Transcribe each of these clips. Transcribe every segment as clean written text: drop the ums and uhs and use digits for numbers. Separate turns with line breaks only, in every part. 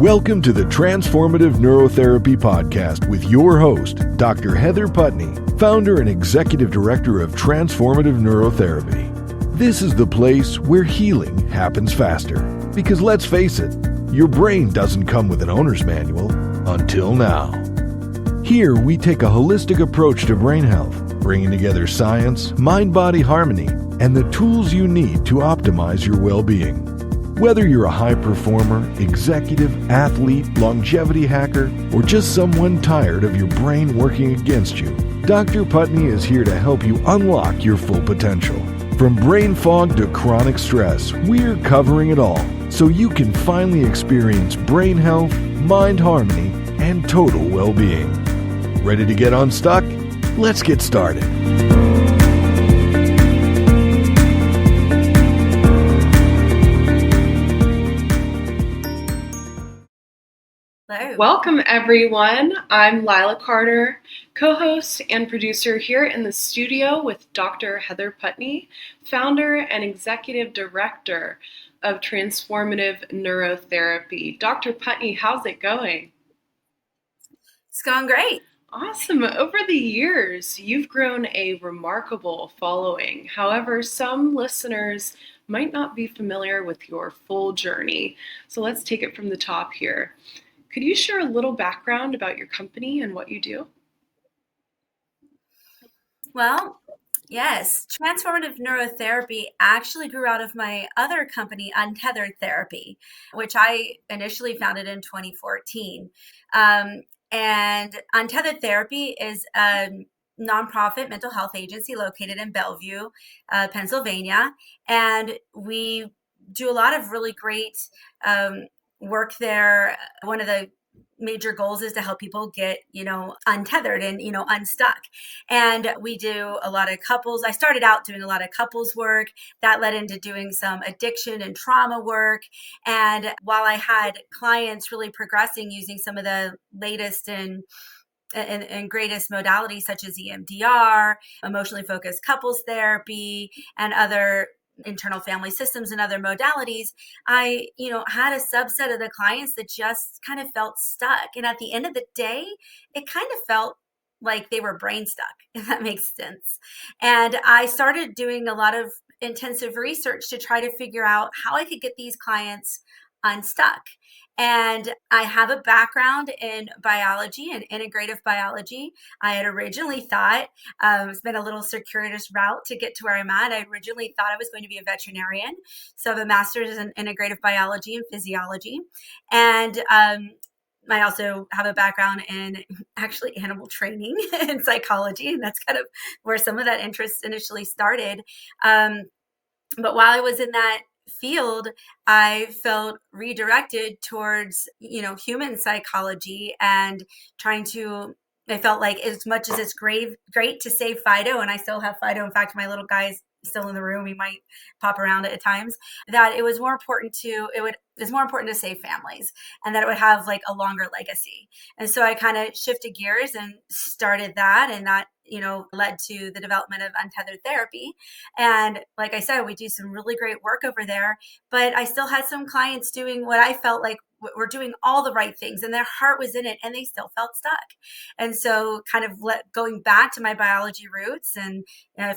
Welcome to the Transformative Neurotherapy podcast with your host, Dr. Heather Putney, founder and executive director of Transformative Neurotherapy. This is the place where healing happens faster. Because let's face it, your brain doesn't come with an owner's manual until now. Here, we take a holistic approach to brain health, bringing together science, mind-body harmony, and the tools you need to optimize your well-being. Whether you're a high performer, executive, athlete, longevity hacker, or just someone tired of your brain working against you, Dr. Putney is here to help you unlock your full potential. From brain fog to chronic stress, we're covering it all so you can finally experience brain health, mind harmony, and total well-being. Ready to get unstuck? Let's get started.
Hello.
Welcome, everyone. I'm Lila Carter, co-host and producer here in the studio with Dr. Heather Putney, founder and executive director of Transformative Neurotherapy. Dr. Putney, how's it going?
It's going great.
Awesome. Over the years, you've grown a remarkable following. However, some listeners might not be familiar with your full journey. So let's take it from the top here. Could you share a little background about your company and what you do?
Well, yes. Transformative Neurotherapy actually grew out of my other company, Untethered Therapy, which I initially founded in 2014. And Untethered Therapy is a nonprofit mental health agency located in Bellevue, Pennsylvania. And we do a lot of really great work there. One of the major goals is to help people get, untethered and, unstuck. And we do a lot of couples. I started out doing a lot of couples work that led into doing some addiction and trauma work. And while I had clients really progressing using some of the latest and greatest modalities such as EMDR, emotionally focused couples therapy, and other internal family systems and other modalities, I, had a subset of the clients that just kind of felt stuck. And at the end of the day, it kind of felt like they were brain stuck, if that makes sense. And I started doing a lot of intensive research to try to figure out how I could get these clients unstuck. And I have a background in biology and integrative biology. I had originally thought, it's been a little circuitous route to get to where I'm at. I originally thought I was going to be a veterinarian. So I have a master's in integrative biology and physiology. And I also have a background in actually animal training and psychology. And that's kind of where some of that interest initially started. But while I was in that field, I felt redirected towards, human psychology and I felt like as much as it's great to save Fido, and I still have Fido. In fact, my little guy's still in the room. He might pop around at times. That it's more important to save families and that it would have like a longer legacy. And so I kind of shifted gears and started that, and that led to the development of Untethered Therapy. And like I said, we do some really great work over there, but I still had some clients doing what I felt like were doing all the right things and their heart was in it and they still felt stuck. And so kind of going back to my biology roots and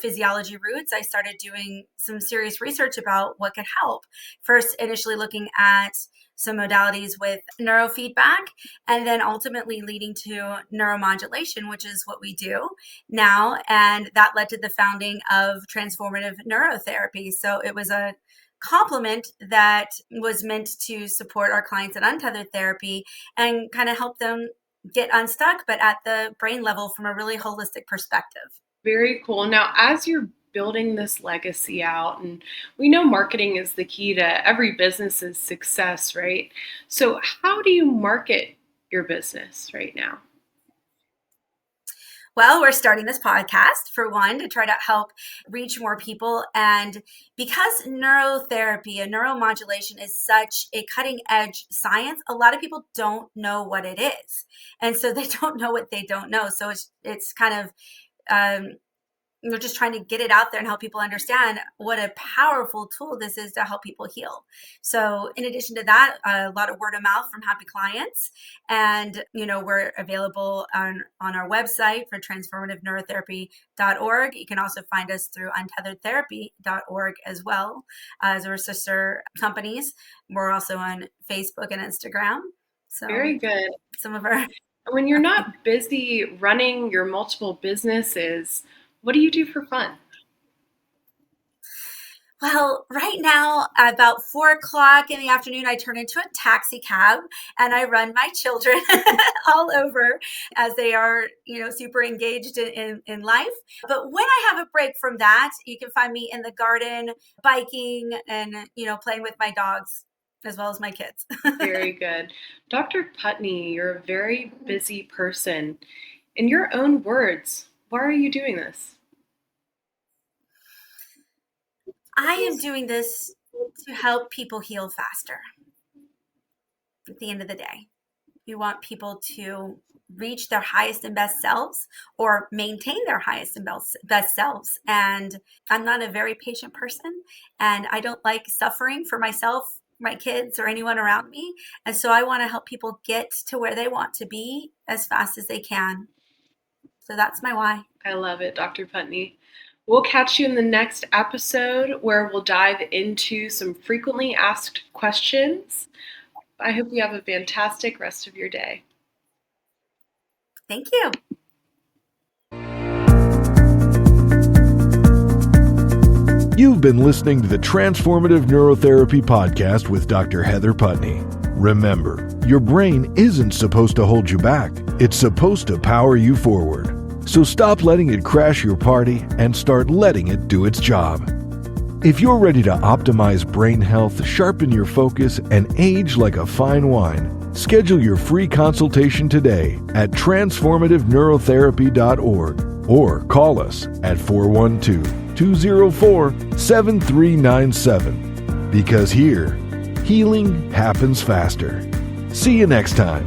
physiology roots, I started doing some serious research about what could help. First, initially looking at some modalities with neurofeedback, and then ultimately leading to neuromodulation, which is what we do now. And that led to the founding of Transformative Neurotherapy. So it was a complement that was meant to support our clients at Untethered Therapy and kind of help them get unstuck, but at the brain level from a really holistic perspective.
Very cool. Now, as you're building this legacy out, and we know marketing is the key to every business's success, right? So how do you market your business right now?
Well, we're starting this podcast, for one, to try to help reach more people. And because neurotherapy and neuromodulation is such a cutting edge science, a lot of people don't know what it is. And so they don't know what they don't know. So it's kind of just trying to get it out there and help people understand what a powerful tool this is to help people heal. So in addition to that, a lot of word of mouth from happy clients. And, we're available on our website for transformativeneurotherapy.org. You can also find us through untetheredtherapy.org as well as our sister companies. We're also on Facebook and Instagram. So
very good.
Some of our...
When you're not busy running your multiple businesses, what do you do for fun?
Well, right now, about 4:00 in the afternoon, I turn into a taxi cab and I run my children all over as they are, super engaged in life. But when I have a break from that, you can find me in the garden, biking and, playing with my dogs as well as my kids.
Very good. Dr. Putney, you're a very busy person. In your own words, why are you doing this?
I am doing this to help people heal faster. At the end of the day, we want people to reach their highest and best selves or maintain their highest and best selves. And I'm not a very patient person, and I don't like suffering for myself, my kids, or anyone around me. And so I want to help people get to where they want to be as fast as they can. So that's my why.
I love it, Dr. Putney. We'll catch you in the next episode where we'll dive into some frequently asked questions. I hope you have a fantastic rest of your day.
Thank you.
You've been listening to the Transformative Neurotherapy Podcast with Dr. Heather Putney. Remember, your brain isn't supposed to hold you back. It's supposed to power you forward. So stop letting it crash your party and start letting it do its job. If you're ready to optimize brain health, sharpen your focus, and age like a fine wine, schedule your free consultation today at transformativeneurotherapy.org or call us at 412-204-7397. Because here, healing happens faster. See you next time.